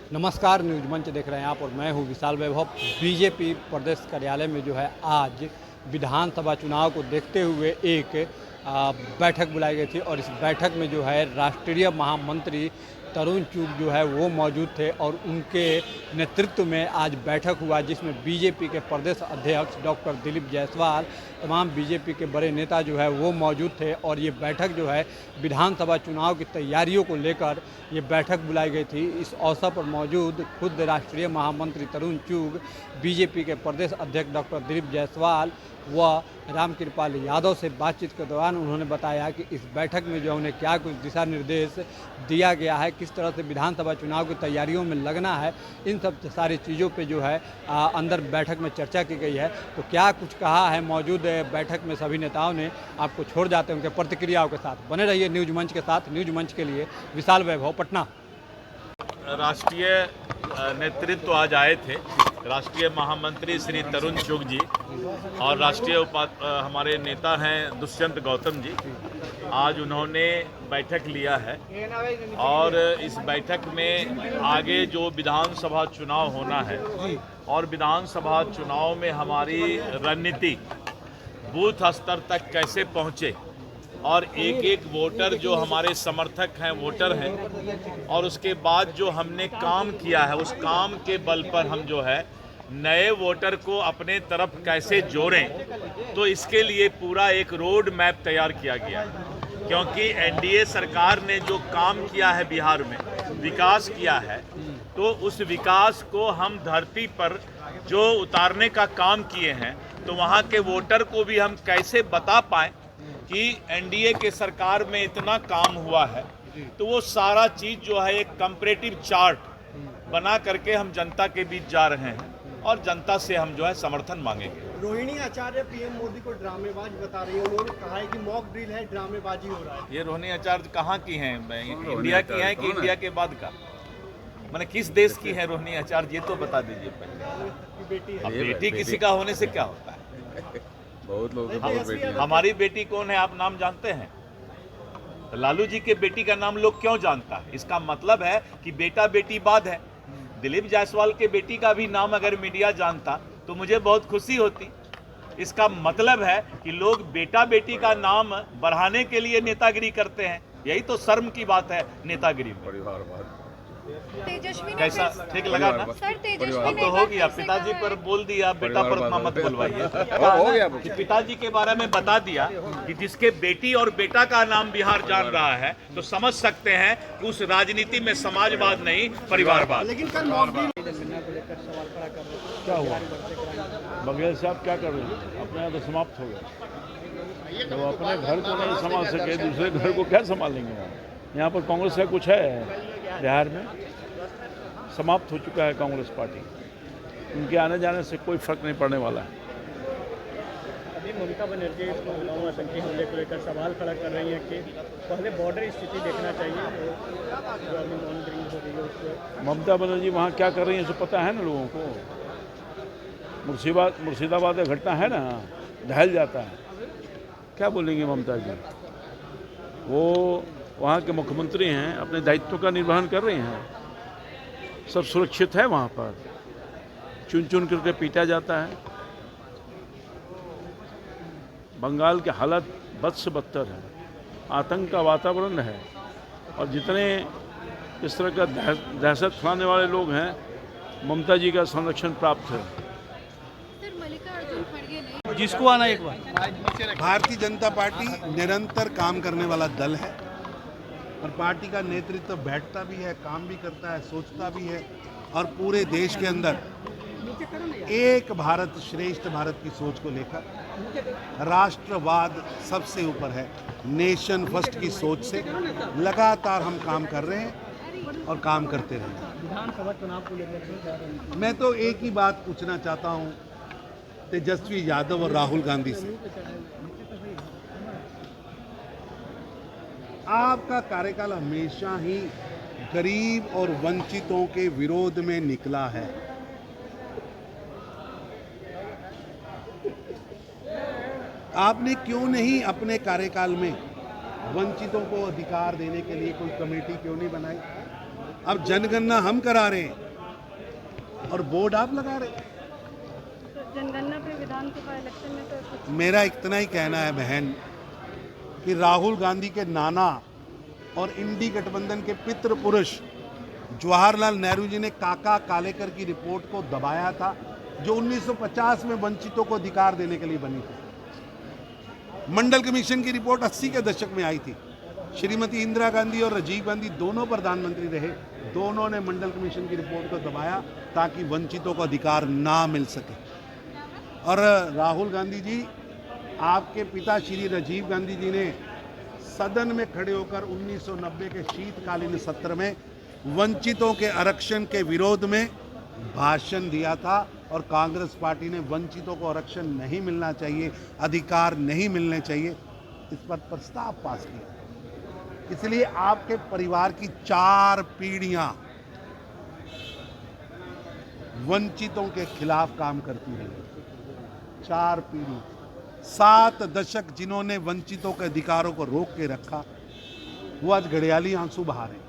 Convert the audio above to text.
नमस्कार, न्यूज मंच देख रहे हैं आप और मैं हूं विशाल वैभव। बीजेपी प्रदेश कार्यालय में जो है आज विधानसभा चुनाव को देखते हुए एक बैठक बुलाई गई थी और इस बैठक में जो है राष्ट्रीय महामंत्री तरुण चुग जो है वो मौजूद थे और उनके नेतृत्व में आज बैठक हुआ, जिसमें बीजेपी के प्रदेश अध्यक्ष डॉक्टर दिलीप जायसवाल, तमाम बीजेपी के बड़े नेता जो है वो मौजूद थे। और ये बैठक जो है विधानसभा चुनाव की तैयारियों को लेकर ये बैठक बुलाई गई थी। इस अवसर पर मौजूद खुद राष्ट्रीय महामंत्री तरुण चुग, बीजेपी के प्रदेश अध्यक्ष डॉक्टर दिलीप जायसवाल व रामकृपाल यादव से बातचीत के दौरान उन्होंने बताया कि इस बैठक में जो उन्हें क्या कुछ दिशा निर्देश दिया गया है, किस तरह से विधानसभा चुनाव की तैयारियों में लगना है, इन सब सारी चीज़ों पे जो है अंदर बैठक में चर्चा की गई है। तो क्या कुछ कहा है मौजूद बैठक में सभी नेताओं ने, आपको छोड़ जाते हैं उनके प्रतिक्रियाओं के साथ। बने रहिए न्यूज मंच के साथ। न्यूज मंच के लिए विशाल वैभव, पटना। राष्ट्रीय नेतृत्व आज आए थे, राष्ट्रीय महामंत्री श्री तरुण चुग जी और राष्ट्रीय हमारे नेता हैं दुष्यंत गौतम जी। आज उन्होंने बैठक लिया है और इस बैठक में आगे जो विधानसभा चुनाव होना है और विधानसभा चुनाव में हमारी रणनीति बूथ स्तर तक कैसे पहुँचे और एक एक वोटर जो हमारे समर्थक हैं, वोटर हैं, और उसके बाद जो हमने काम किया है उस काम के बल पर हम जो है नए वोटर को अपने तरफ कैसे जोड़ें, तो इसके लिए पूरा एक रोड मैप तैयार किया गया है। क्योंकि एनडीए सरकार ने जो काम किया है बिहार में, विकास किया है, तो उस विकास को हम धरती पर जो उतारने का काम किए हैं, तो वहाँ के वोटर को भी हम कैसे बता पाएँ कि एनडीए के सरकार में इतना काम हुआ है। तो वो सारा चीज़ जो है एक कंपैरेटिव चार्ट बना करके हम जनता के बीच जा रहे हैं और जनता से हम जो है समर्थन मांगेंगे। रोहिणी आचार्य पीएम मोदी को ड्रामेबाज बता रही है। उन्होंने कहा है कि मॉक ड्रिल है, ड्रामेबाजी हो रहा है। ये रोहिणी आचार्य कहाँ की हैं? इंडिया की हैं कि इंडिया के बाद का? मैंने किस देश की है रोहिणी आचार्य, ये तो बता दीजिए पहले। अब बेटी किसी का होने से क्या होता है? बहुत लोग हमारी बेटी कौन है आप नाम जानते हैं? तो लालू जी के बेटी का नाम लोग क्यों जानता है? इसका मतलब है कि बेटा बेटी बाद है। दिलीप जायसवाल के बेटी का भी नाम अगर मीडिया जानता तो मुझे बहुत खुशी होती। इसका मतलब है कि लोग बेटा बेटी का नाम बढ़ाने के लिए नेतागिरी करते हैं। यही तो शर्म की बात है नेतागिरी में। परिवारवाद कैसा ठीक लगा ना? अब तो हो गया, पिताजी पर बोल दिया, बेटा पर उतना मत बुलवाइए। कि पिताजी के बारे में बता दिया कि जिसके बेटी और बेटा का नाम बिहार जान रहा है, तो समझ सकते हैं कि उस राजनीति में समाजवाद नहीं परिवारवाद। लेकिन कल मॉक ड्रिल क्या हुआ? बघेल साहब क्या कर रहे हैं? अपने यहाँ तो समाप्त हो गया। तो अपने घर को नहीं संभाल सके, दूसरे घर को क्या संभालेंगे? यहाँ पर कांग्रेस का कुछ है? बिहार में समाप्त हो चुका है कांग्रेस पार्टी। उनके आने जाने से कोई फर्क नहीं पड़ने वाला है। अभी ममता बनर्जी पुलवामा आतंकी हमले को लेकर सवाल खड़ा कर रही है कि पहले बॉर्डर स्थिति देखना चाहिए, जो अभी मॉनिटरिंग हो रही है उसको। ममता बनर्जी वहाँ क्या कर रही है इसे पता है ना लोगों को। मुर्शिदाबाद का घटना है ना, ढहल जाता है। क्या बोलेंगे ममता जी? वो वहाँ के मुख्यमंत्री हैं, अपने दायित्व का निर्वहन कर रहे हैं। सब सुरक्षित है वहाँ पर। चुन चुन करके पीटा जाता है। बंगाल की हालत बद से बदतर है। आतंक का वातावरण है और जितने इस तरह का दहशत फैलाने वाले लोग हैं, ममता जी का संरक्षण प्राप्त है। जिसको आना एक बार। भारतीय जनता पार्टी निरंतर काम करने वाला दल है और पार्टी का नेतृत्व बैठता भी है, काम भी करता है, सोचता भी है और पूरे देश के अंदर एक भारत श्रेष्ठ भारत की सोच को लेकर राष्ट्रवाद सबसे ऊपर है, नेशन फर्स्ट की सोच से लगातार हम काम कर रहे हैं और काम करते रहेंगे। विधानसभा चुनाव को लेकर मैं तो एक ही बात पूछना चाहता हूं तेजस्वी यादव और राहुल गांधी से, आपका कार्यकाल हमेशा ही गरीब और वंचितों के विरोध में निकला है। आपने क्यों नहीं अपने कार्यकाल में वंचितों को अधिकार देने के लिए कोई कमेटी क्यों नहीं बनाई? अब जनगणना हम करा रहे हैं और बोर्ड आप लगा रहे हैं। तो जनगणना पे विधानसभा इलेक्शन में तो कुछ मेरा इतना ही कहना है बहन कि राहुल गांधी के नाना और इंडी गठबंधन के पितृ पुरुष जवाहरलाल नेहरू जी ने काका कालेकर की रिपोर्ट को दबाया था, जो 1950 में वंचितों को अधिकार देने के लिए बनी थी। मंडल कमीशन की रिपोर्ट 80 के दशक में आई थी। श्रीमती इंदिरा गांधी और राजीव गांधी दोनों प्रधानमंत्री रहे, दोनों ने मंडल कमीशन की रिपोर्ट को दबाया ताकि वंचितों को अधिकार ना मिल सके। और राहुल गांधी जी, आपके पिता श्री राजीव गांधी जी ने सदन में खड़े होकर 1990 के शीतकालीन सत्र में वंचितों के आरक्षण के विरोध में भाषण दिया था और कांग्रेस पार्टी ने वंचितों को आरक्षण नहीं मिलना चाहिए, अधिकार नहीं मिलने चाहिए, इस पर प्रस्ताव पास किया। इसलिए आपके परिवार की 4 पीढ़ियां वंचितों के खिलाफ काम करती रही। 4 पीढ़ी, 7 दशक जिन्होंने वंचितों के अधिकारों को रोक के रखा, वो आज घड़ियाली आंसू बहा रहे हैं।